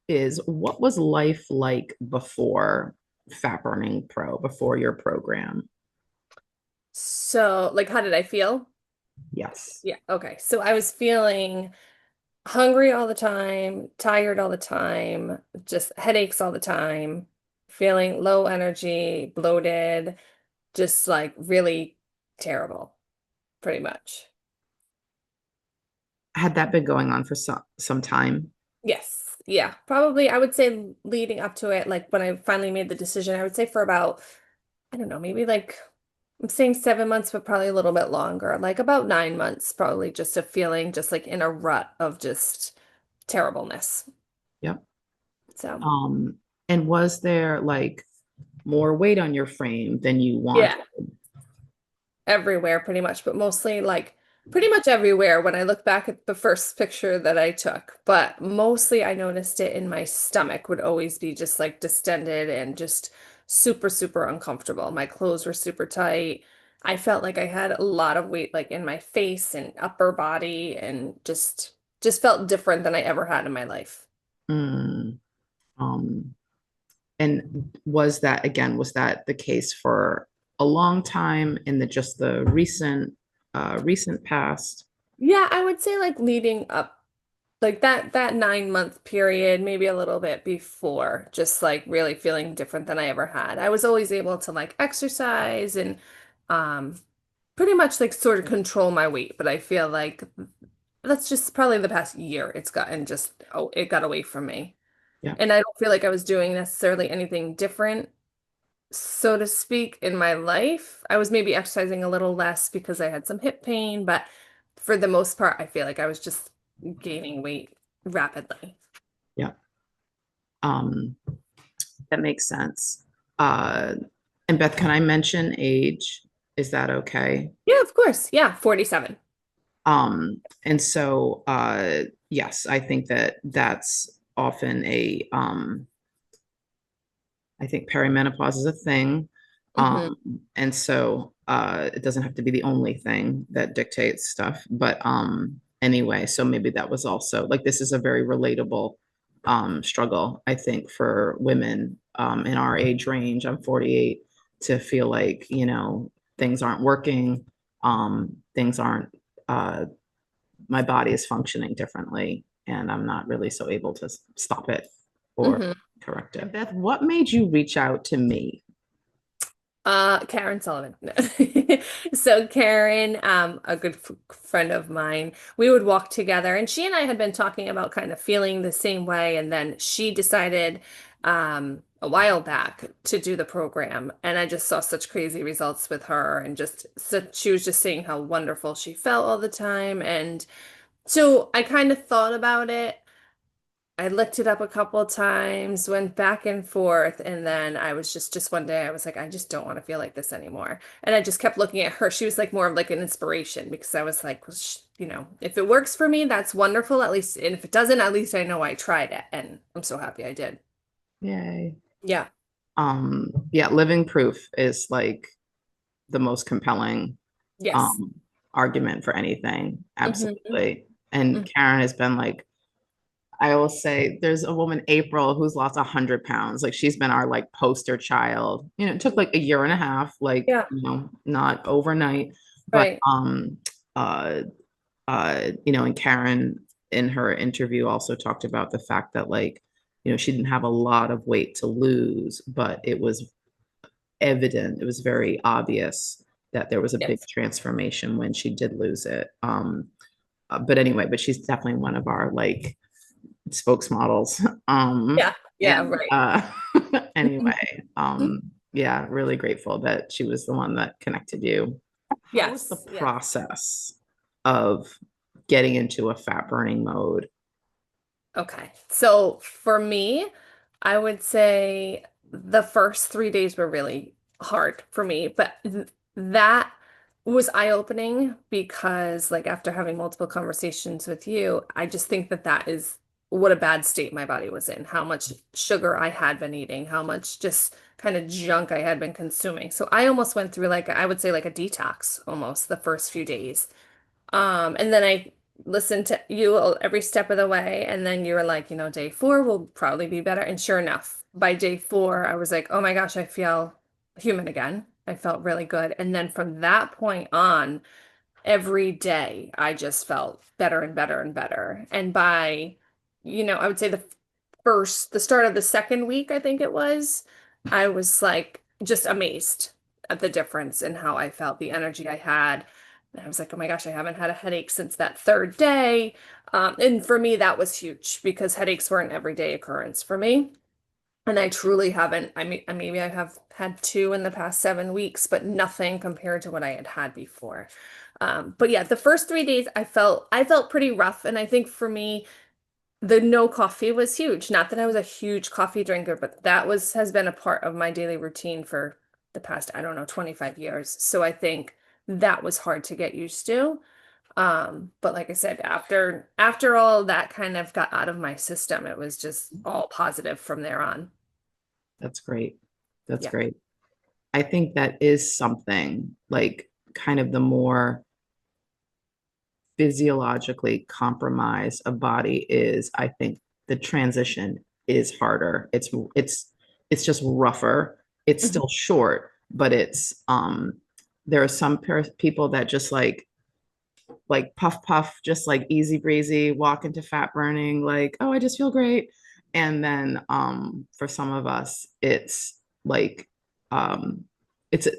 is what was life like before Fat Burning Pro, before your program? So, like, how did I feel? Yes. Yeah, okay. So I was feeling hungry all the time, tired all the time, just headaches all the time, feeling low energy, bloated, just like really terrible, pretty much. Had that been going on for some time? Yes. Yeah. Probably I would say leading up to it, like when I finally made the decision, I would say for about, I don't know, maybe like I'm saying 7 months, but probably a little bit longer, like about 9 months, probably just a feeling just like in a rut of just terribleness. Yep. So, Um, and was there like more weight on your frame than you wanted? yeah, everywhere pretty much, but mostly like pretty much everywhere when I look back at the first picture that I took. But mostly I noticed it in my stomach would always be just like distended and just super, super uncomfortable. My clothes were super tight. I felt like I had a lot of weight like in my face and upper body and just felt different than I ever had in my life. Mm, um, and was that again, was that the case for a long time in the just the recent past? Yeah, I would say like leading up like that 9 month period, maybe a little bit before, just like really feeling different than I ever had. I was always able to like exercise and um pretty much like sort of control my weight, but I feel like that's just probably the past year it's gotten just oh it got away from me. Yeah. And I don't feel like I was doing necessarily anything different, so to speak, in my life. I was maybe exercising a little less because I had some hip pain, but for the most part, I feel like I was just gaining weight rapidly. Yeah. Um, that makes sense. Uh, and Beth, can I mention age? Is that okay? Yeah, of course. Yeah, 47. And so, yes, I think that that's often I think perimenopause is a thing. Hmm. And so it doesn't have to be the only thing that dictates stuff. But anyway, so maybe that was also like this is a very relatable struggle, I think, for women in our age range. I'm 48 to feel like, things aren't working, things aren't, my body is functioning differently, and I'm not really so able to stop it or Hmm. correct it. Beth, what made you reach out to me? Karen Sullivan. No. So Karen, a good f friend of mine, we would walk together, and she and I had been talking about kind of feeling the same way, and then she decided a while back to do the program, and I just saw such crazy results with her, and just so she was just saying how wonderful she felt all the time, and so I kind of thought about it. I looked it up a couple of times, went back and forth, and then I was just one day I was like, I just don't want to feel like this anymore. And I just kept looking at her. She was like more of like an inspiration because I was like, well, if it works for me, that's wonderful. At least, and if it doesn't, at least I know I tried it, and I'm so happy I did. Yay. Yeah. Yeah, living proof is like the most compelling Yes. um argument for anything. Hmm. Absolutely. And Karen has been like, I will say there's a woman, April, who's lost 100 pounds. Like she's been our like poster child. It took like a year and a half, like, Yeah. not overnight, but Right. uh and Karen in her interview also talked about the fact that like, she didn't have a lot of weight to lose, but it was evident, it was very obvious that there was a big Yes. transformation when she did lose it. But anyway, but she's definitely one of our like spokesmodels. Yeah. Yeah. And Right. anyway, yeah, really grateful that she was the one that connected you. How was the Yes. Yes. process of getting into a fat burning mode? Okay. So for me, I would say the first 3 days were really hard for me, but th that was eye-opening because, like, after having multiple conversations with you, I just think that that is what a bad state my body was in, how much sugar I had been eating, how much just kind of junk I had been consuming. So I almost went through, like, I would say, like a detox almost the first few days. And then I listen to you every step of the way. And then you were like, day 4 will probably be better. And sure enough, by day 4, I was like, oh my gosh, I feel human again. I felt really good. And then from that point on, every day I just felt better and better and better. And by, I would say the start of the second week, I think it was, I was like just amazed at the difference in how I felt, the energy I had. And I was like, oh my gosh, I haven't had a headache since that third day. And for me, that was huge because headaches were an everyday occurrence for me. And I truly haven't. I mean, maybe I have had 2 in the past 7 weeks, but nothing compared to what I had had before. But yeah, the first 3 days I felt pretty rough, and I think for me, the no coffee was huge. Not that I was a huge coffee drinker, but that has been a part of my daily routine for the past, I don't know, 25 years. So I think that was hard to get used to. But like I said, after all that kind of got out of my system, it was just all positive from there on. That's great. That's Yeah. great. I think that is something like kind of the more physiologically compromised a body is, I think the transition is harder. It's just rougher. It's Mhm. still short, but there are some people that just puff puff, just like easy breezy, walk into fat burning, like, oh, I just feel great. And then for some of us, like um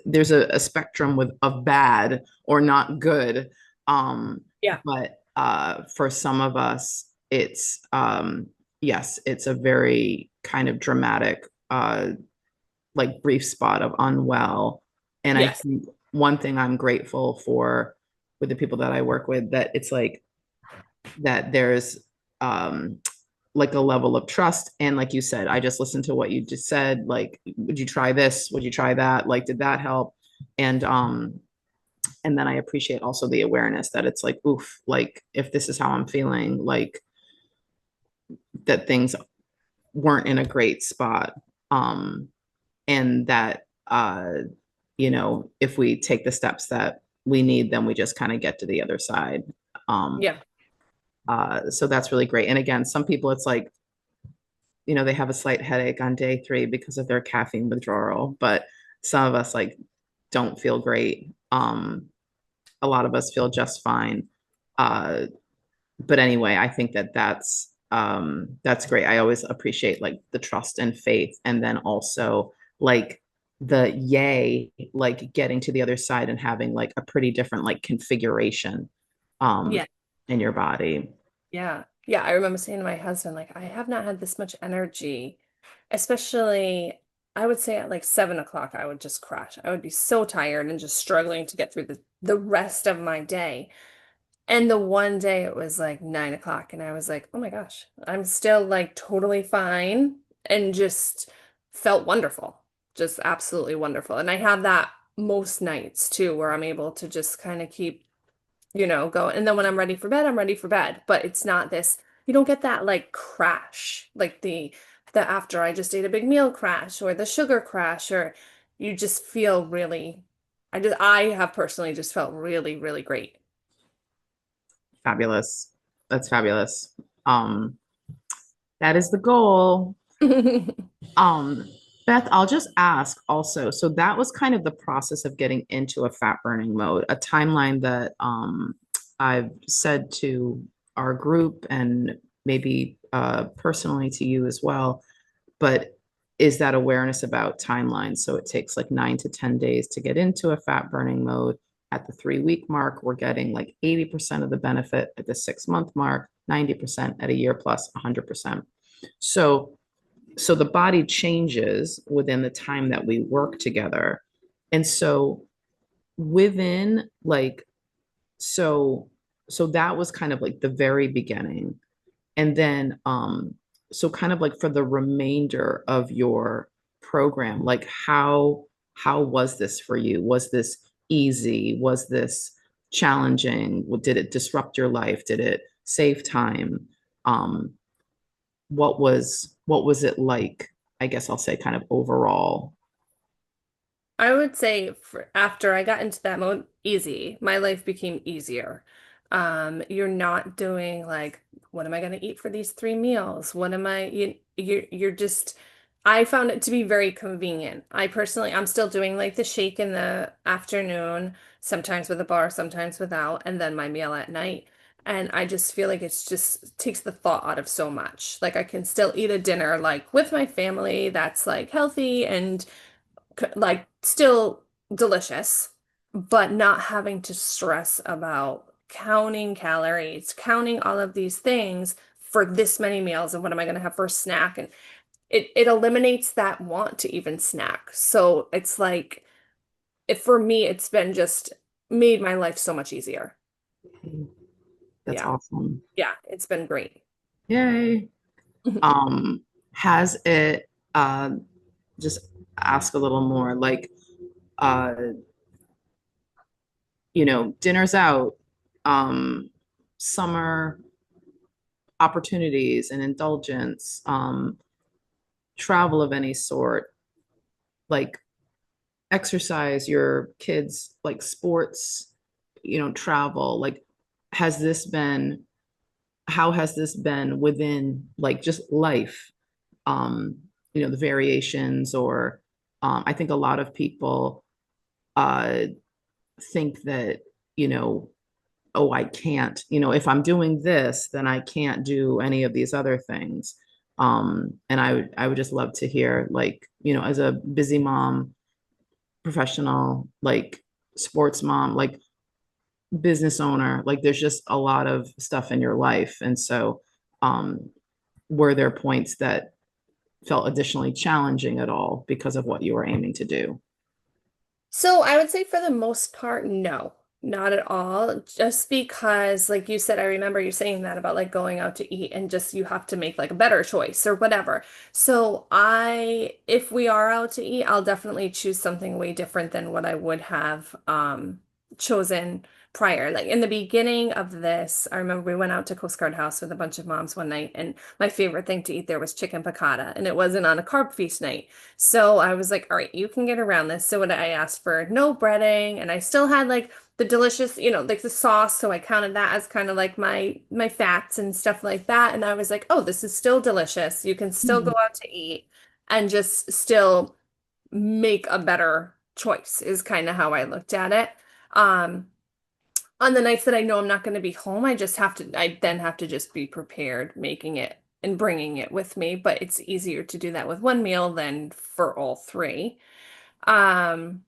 there's a spectrum of bad or not good. Um, Yeah. but for some of us, yes, it's a very kind of dramatic like brief spot of unwell. And I Yes. think one thing I'm grateful for with the people that I work with, that it's like that there's um like a level of trust. And like you said, I just listened to what you just said. Like, would you try this? Would you try that? Like, did that help? And and then I appreciate also the awareness that it's like, oof, like if this is how I'm feeling, like that things weren't in a great spot. Um, and that if we take the steps that we need, then we just kind of get to the other side. um Yeah. so that's really great. And again, some people, it's like, they have a slight headache on day 3 because of their caffeine withdrawal, but some of us like don't feel great. A lot of us feel just fine. uh but anyway, I think that that's great. I always appreciate like the trust and faith, and then also like the yay, like getting to the other side and having like a pretty different like configuration um Yeah. in your body. Yeah. Yeah. I remember saying to my husband, like, I have not had this much energy, especially I would say at like 7 o'clock, I would just crash. I would be so tired and just struggling to get through the rest of my day. And the one day it was like 9 o'clock, and I was like, oh my gosh, I'm still like totally fine and just felt wonderful, just absolutely wonderful. And I have that most nights too, where I'm able to just kind of keep, going. And then when I'm ready for bed, I'm ready for bed. But it's not this, you don't get that like crash, like the after I just ate a big meal crash or the sugar crash, or you just feel really, I have personally just felt really, really great. Fabulous. That's fabulous. um that is the goal. um Beth, I'll just ask also, so that was kind of the process of getting into a fat burning mode, a timeline that I've said to our group and maybe personally to you as well. But is that awareness about timelines? So it takes like 9 to 10 days to get into a fat burning mode. At the 3 week mark, we're getting like 80% of the benefit. At the 6 month mark, 90%. At a year plus, 100%. So the body changes within the time that we work together. And so within like, so that was kind of like the very beginning. And then so kind of like for the remainder of your program, like how was this for you? Was this easy? Was this challenging? Did it disrupt your life? Did it save time? um what was it like? I guess I'll say kind of overall. I would say after I got into that mode, easy. My life became easier. You're not doing like, what am I going to eat for these 3 meals? What am I, you're just, I found it to be very convenient. I personally, I'm still doing like the shake in the afternoon, sometimes with a bar, sometimes without, and then my meal at night. And I just feel like it's just takes the thought out of so much. Like I can still eat a dinner like with my family that's like healthy and like still delicious, but not having to stress about counting calories, counting all of these things for this many meals and what am I going to have for a snack? And it eliminates that want to even snack. So it's like, if for me, it's been just made my life so much easier. That's Yeah. awesome. Yeah. It's been great. Yay. Um, has it just ask a little more like uh, dinners out, summer opportunities and indulgence, travel of any sort, like exercise, your kids, like sports, travel, like has this been, how has this been within like just life? Um, the variations or I think a lot of people uh think that, you know, oh, I can't, if I'm doing this, then I can't do any of these other things. And I would just love to hear, like, as a busy mom, professional, like sports mom, like business owner, like there's just a lot of stuff in your life. And so, um, were there points that felt additionally challenging at all because of what you were aiming to do? So I would say for the most part, no, not at all. Just because, like you said, I remember you saying that about like going out to eat and just you have to make like a better choice or whatever. So if we are out to eat, I'll definitely choose something way different than what I would have chosen prior. Like in the beginning of this, I remember we went out to Coast Guard House with a bunch of moms one night, and my favorite thing to eat there was chicken piccata, and it wasn't on a carb feast night. So I was like, all right, you can get around this. So what I asked for no breading, and I still had like the delicious, like the sauce. So I counted that as kind of like my fats and stuff like that. And I was like, oh, this is still delicious. You can still go Mhm. out to eat and just still make a better choice is kind of how I looked at it. Um, on the nights that I know I'm not going to be home, I then have to just be prepared making it and bringing it with me. But it's easier to do that with one meal than for all three. Um,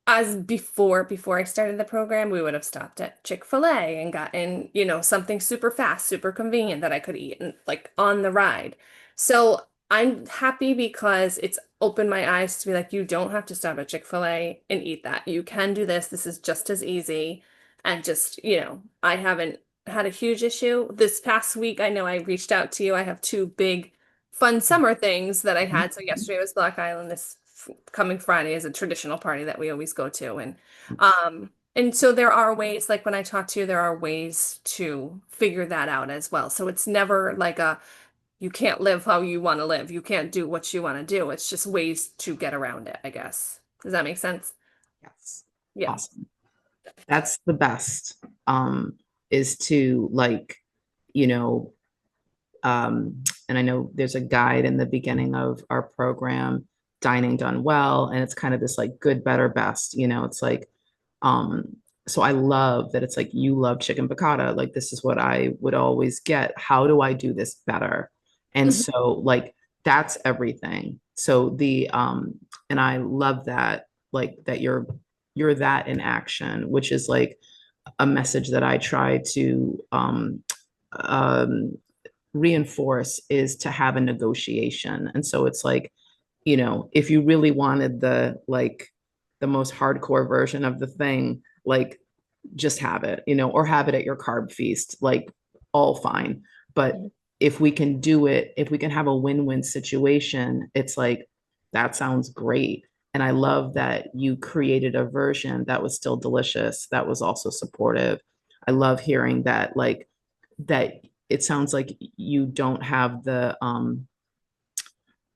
as before I started the program, we would have stopped at Chick-fil-A and gotten, something super fast, super convenient that I could eat and like on the ride. So I'm happy because it's opened my eyes to be like, you don't have to stop at Chick-fil-A and eat that. You can do this. This is just as easy. And just, I haven't had a huge issue. This past week, I know I reached out to you. I have two big fun summer things that I had. So yesterday was Black Island. This coming Friday is a traditional party that we always go to. And so there are ways, like when I talk to you, there are ways to figure that out as well. So it's never like you can't live how you want to live. You can't do what you want to do. It's just ways to get around it, I guess. Does that make sense? Yes. Yeah. Awesome. That's the best, is to like, you know, and I know there's a guide in the beginning of our program, Dining Done Well, and it's kind of this like good, better, best, it's like, um, so I love that it's like you love chicken piccata. Like this is what I would always get. How do I do this better? And Mhm. so like that's everything. So and I love that, like that you're that in action, which is like a message that I try to um reinforce, is to have a negotiation. And so it's like, if you really wanted the most hardcore version of the thing, like just have it, or have it at your carb feast, like all fine. But if we can do it, if we can have a win-win situation, it's like that sounds great. And I love that you created a version that was still delicious, that was also supportive. I love hearing that, like that it sounds like you don't have the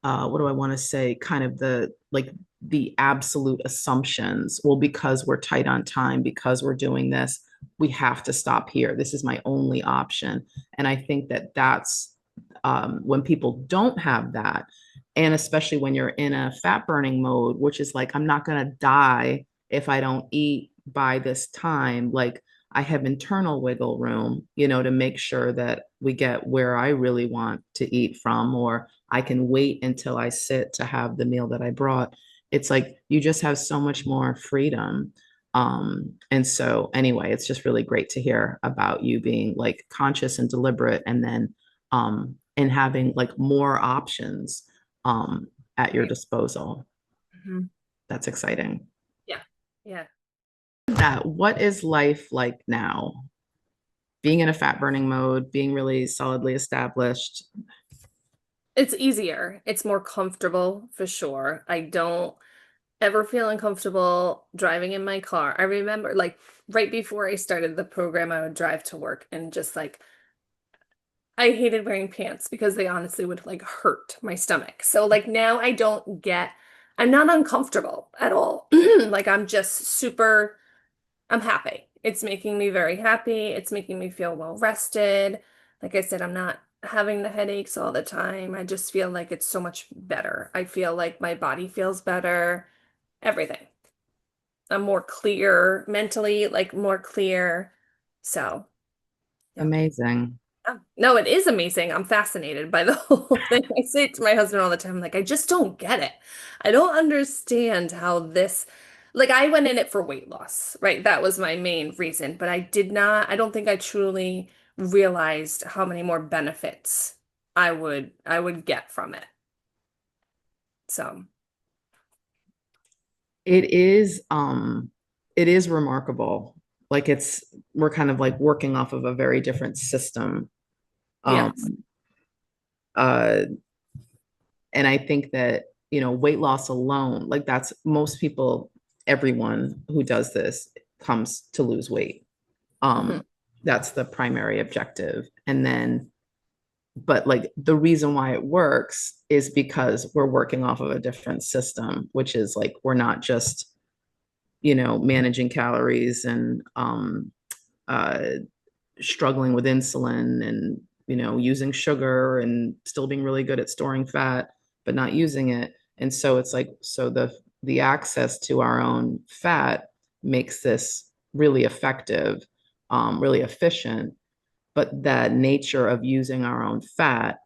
what do I want to say, kind of the like the absolute assumptions. Well, because we're tight on time, because we're doing this, we have to stop here. This is my only option. And I think that that's when people don't have that, and especially when you're in a fat burning mode, which is like, I'm not going to die if I don't eat by this time. Like, I have internal wiggle room, to make sure that we get where I really want to eat from, or I can wait until I sit to have the meal that I brought. It's like you just have so much more freedom. And so anyway, it's just really great to hear about you being like conscious and deliberate, and having like more options at your Right. disposal. Mhm. That's exciting. Yeah. Yeah. That what is life like now? Being in a fat burning mode, being really solidly established. It's easier. It's more comfortable for sure. I don't ever feel uncomfortable driving in my car. I remember like right before I started the program, I would drive to work and just like I hated wearing pants because they honestly would like hurt my stomach. So like now I'm not uncomfortable at all. Like I'm just super, I'm happy. It's making me very happy. It's making me feel well rested. Like I said, I'm not having the headaches all the time. I just feel like it's so much better. I feel like my body feels better, everything. I'm more clear mentally, like more clear. So, yeah. Amazing. Oh, no, it is amazing. I'm fascinated by the whole thing. I say it to my husband all the time, like, I just don't get it. I don't understand how like, I went in it for weight loss, right? That was my main reason, but I don't think I truly realized how many more benefits I would get from it. So, It is it is remarkable. Like we're kind of like working off of a very different system. Um yes. uh and I think that, weight loss alone, like that's most people, everyone who does this comes to lose weight. Hmm. That's the primary objective. And then, but like the reason why it works is because we're working off of a different system, which is like we're not just, managing calories and uh, struggling with insulin and, using sugar and still being really good at storing fat, but not using it. And so it's like, so the access to our own fat makes this really effective, really efficient. But the nature of using our own fat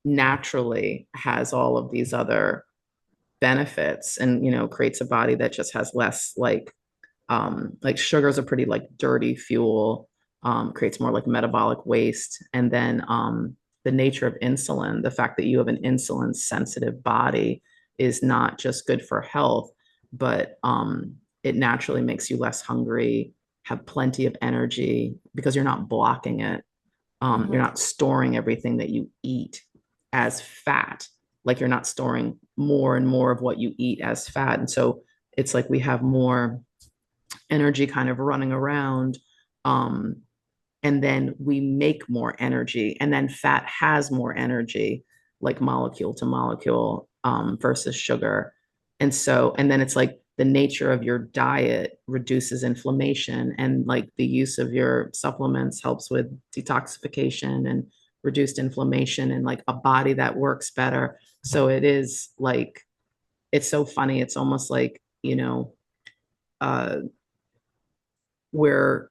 naturally has all of these other benefits, and creates a body that just has less like sugars are pretty like dirty fuel, creates more like metabolic waste. And then the nature of insulin, the fact that you have an insulin sensitive body is not just good for health, but it naturally makes you less hungry, have plenty of energy because you're not blocking it. You're Hmm. not storing everything that you eat as fat. Like you're not storing more and more of what you eat as fat. And so it's like we have more energy kind of running around. Um, and then we make more energy, and then fat has more energy, like molecule to molecule, versus sugar. And so, and then it's like the nature of your diet reduces inflammation, and like the use of your supplements helps with detoxification and reduced inflammation and like a body that works better. So it is like, it's so funny. It's almost like, uh, where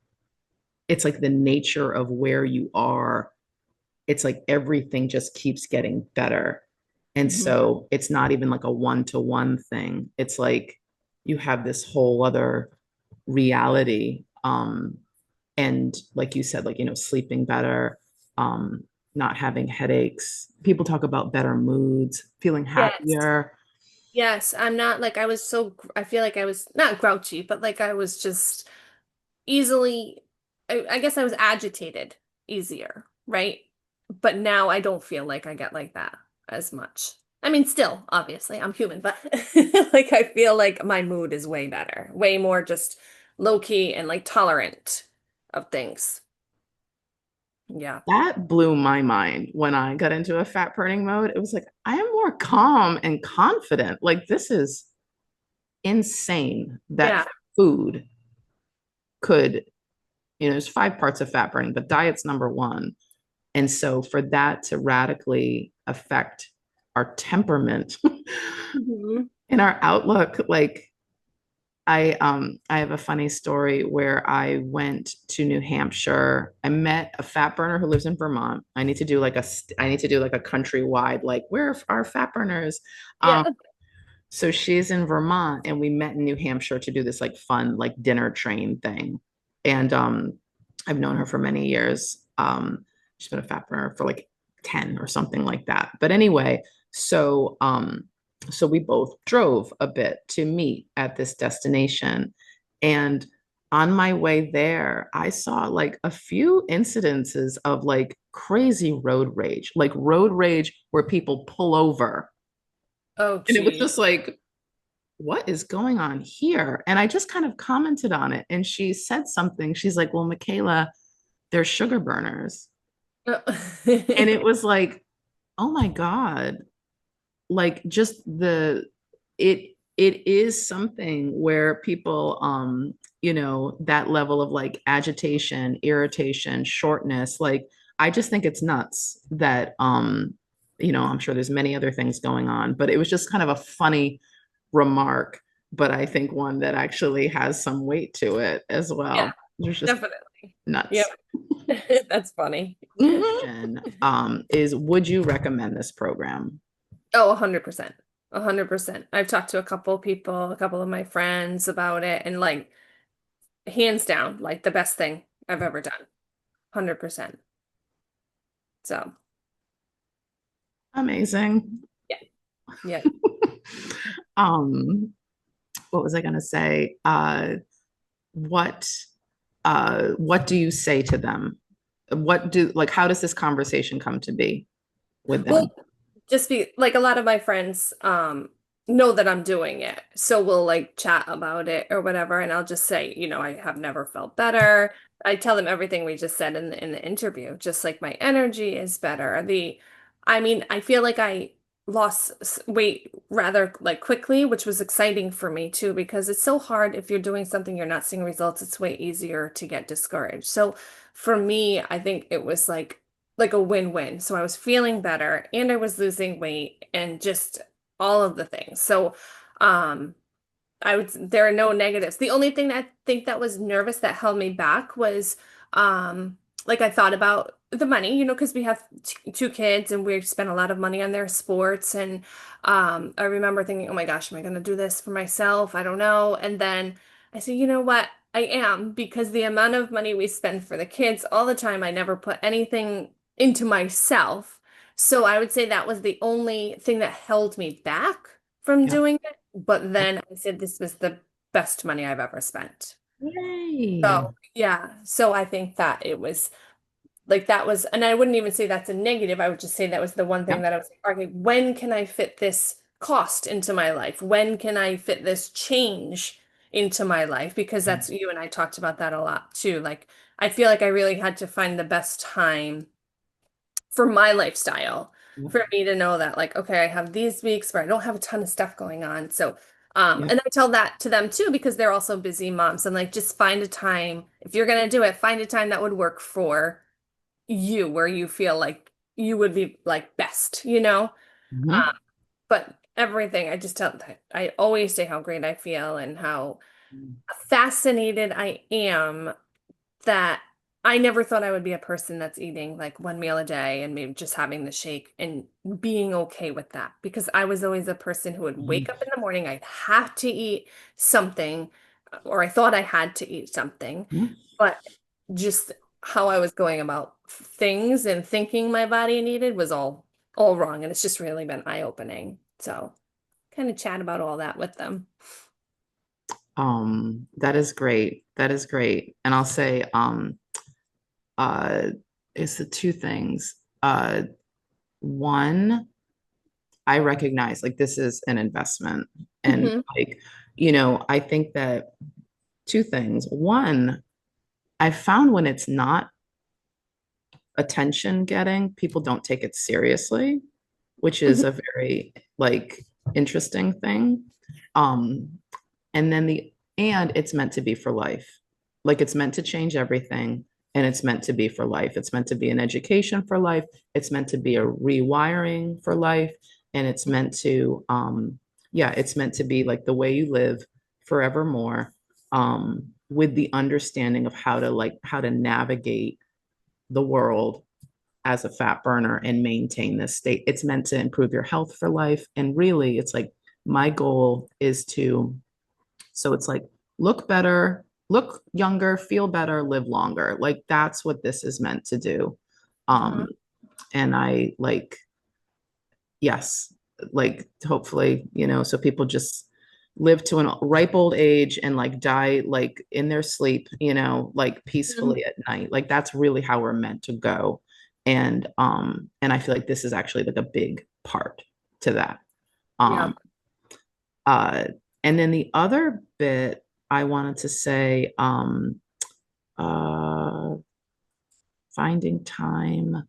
it's like the nature of where you are, it's like everything just keeps getting better. And Hmm. so it's not even like a one-to-one thing. It's like you have this whole other reality. And like you said, like, sleeping better, um, not having headaches. People talk about better moods, feeling Yes. happier. Yes. I'm not like I feel like I was not grouchy, but like I was just easily, I guess I was agitated easier, right? But now I don't feel like I get like that as much. I mean, still, obviously, I'm human, but like I feel like my mood is way better, way more just low key and like tolerant of things. Yeah. That blew my mind when I got into a fat burning mode. It was like, I am more calm and confident. Like, this is insane that Yeah. food could there's 5 parts of fat burning, but diet's number one. And so for that to radically affect our temperament Mhm. and our outlook, like I have a funny story where I went to New Hampshire. I met a fat burner who lives in Vermont. I need to do like a countrywide, like, where are our fat burners? Um, Yeah. so she's in Vermont and we met in New Hampshire to do this like fun, like dinner train thing. And I've known her for many years. She's been a fat burner for like 10 or something like that. But anyway, so so we both drove a bit to meet at this destination. And on my way there, I saw like a few incidences of like crazy road rage where people pull over. Oh, And it was geez. just like, what is going on here? And I just kind of commented on it. And she said something. She's like, well, Michaela, they're sugar burners. And it was like, oh my God, like just it is something where people that level of like agitation, irritation, shortness, like I just think it's nuts that I'm sure there's many other things going on, but it was just kind of a funny remark, but I think one that actually has some weight to it as Yeah, well. It's just definitely. Yep. nuts. That's funny. Question is, would you recommend this program? Oh, 100%. 100%. I've talked to a couple people, a couple of my friends about it, and like hands down, like the best thing I've ever done. 100%. So, Amazing. yeah. Yeah. um, what was I going to say? What what do you say to them? How does this conversation come to be with Well, them? just be like a lot of my friends know that I'm doing it. So we'll like chat about it or whatever and I'll just say, I have never felt better. I tell them everything we just said in the interview. Just like my energy is better. I mean, I feel like I lost weight rather like quickly, which was exciting for me too because it's so hard if you're doing something you're not seeing results, it's way easier to get discouraged. So for me, I think it was like a win-win. So I was feeling better and I was losing weight and just all of the things. So um there are no negatives. The only thing that I think that was nervous that held me back was like I thought about the money, because we have two kids and we spend a lot of money on their sports and I remember thinking, "Oh my gosh, am I going to do this for myself? I don't know." And then I said, "You know what? I am because the amount of money we spend for the kids all the time, I never put anything into myself." So I would say that was the only thing that held me back from Yeah. doing it. But then I said this was the best money I've ever spent. Yay. So yeah, so I think that it was like that was, and I wouldn't even say that's a negative. I would just say that was the one thing Yeah. that I was like, okay, when can I fit this cost into my life? When can I fit this change into my life? Because that's you and I talked about that a lot too. Like I feel like I really had to find the best time for my lifestyle Yeah. for me to know that like okay I have these weeks where I don't have a ton of stuff going on so Yeah. and I tell that to them too because they're also busy moms and like just find a time if you're gonna do it find a time that would work for you where you feel like you would be like best. Mhm. But everything I always say how great I feel and how fascinated I am that I never thought I would be a person that's eating like one meal a day and maybe just having the shake and being okay with that because I was always a person who would wake Mhm. up in the morning, I'd have to eat something, or I thought I had to eat something, Mhm. but just how I was going about things and thinking my body needed was all wrong, and it's just really been eye-opening. So kind of chat about all that with them. That is great. That is great. And I'll say, uh, it's the two things. One, I recognize like this is an investment. And Hmm. like, I think that two things. One, I found when it's not attention getting, people don't take it seriously, which is a very like interesting thing. Um, and then and it's meant to be for life. like it's meant to change everything, and it's meant to be for life. It's meant to be an education for life. It's meant to be a rewiring for life. And it's meant to, yeah, it's meant to be like the way you live forevermore, with the understanding of how to navigate the world as a fat burner and maintain this state. It's meant to improve your health for life. And really, it's like my goal is to, so it's like look better, look younger, feel better, live longer. Like that's what this is meant to do. Mhm. Um, and I like, yes, like hopefully, so people just live to an ripe old age and like die like in their sleep, like Mhm. peacefully at night. Like that's really how we're meant to go. And I feel like this is actually like a big part to that. Yeah. Um, uh, and then the other bit I wanted to say, uh, finding time,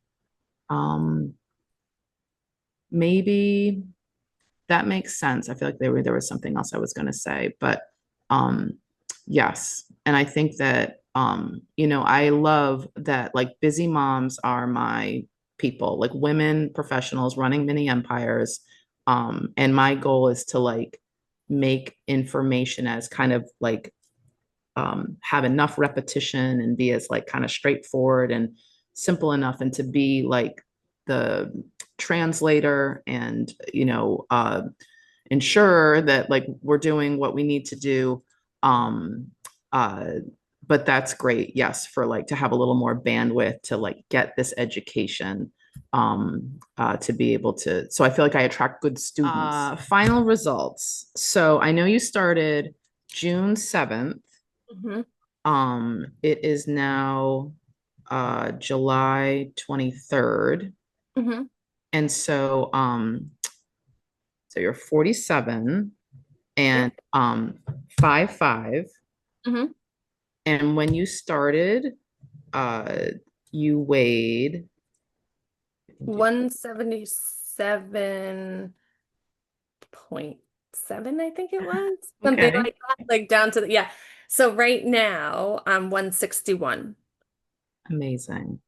um, maybe that makes sense. I feel like there was something else I was going to say, but um, yes. And I think that, I love that like busy moms are my people, like women professionals running mini empires. And my goal is to like make information as kind of like have enough repetition and be as like kind of straightforward and simple enough, and to be like the translator and ensure that like we're doing what we need to do. um uh but that's great, yes, for like to have a little more bandwidth to like get this education, to be able to, so I feel like I attract good students. Final results. So I know you started June 7th. Mhm. It is now July 23rd. Mhm. And so you're 47 and Yep. 5'5". Mhm. And when you started, uh you weighed, 177.7, I think it was. Something okay, like that, like down to the, yeah. So right now I'm 161. amazing.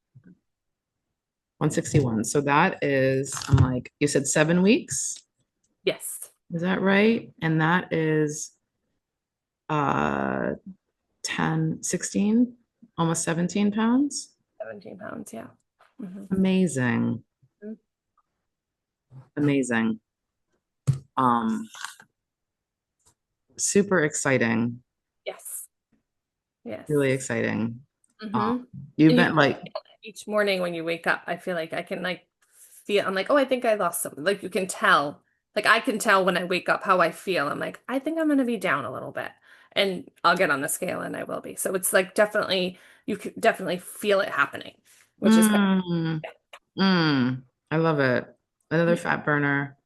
161. So that is, I'm like, you said 7 weeks. Yes. Is that right? And that is uh 10, 16, almost 17 pounds. 17 pounds, yeah. Mhm. Amazing. Mhm. Amazing. Um, Super exciting. Yes. Yes. Really exciting. Um, Mm-hmm. you've And you been can like, feel it each morning when you wake up. I feel like I can like feel, I'm like, oh, I think I lost something. Like you can tell. Like I can tell when I wake up how I feel. I'm like, I think I'm gonna be down a little bit. And I'll get on the scale and I will be. So it's like definitely you can definitely feel it happening, which is good. mm, I love it. Another Yeah. fat burner,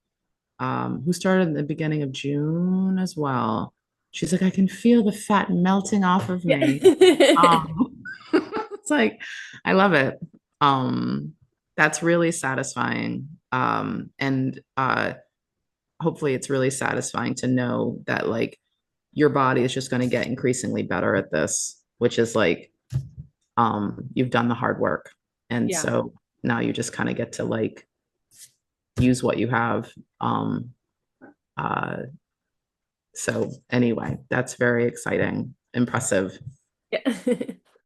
who started in the beginning of June as well. She's like, I can feel the fat melting off of me. Yeah. It's like, I love it. That's really satisfying. And hopefully it's really satisfying to know that like your body is just going to get increasingly better at this, which is like, you've done the hard work. And Yeah. so now you just kind of get to like use what you have. Um, uh, so anyway, that's very exciting, impressive. Yeah.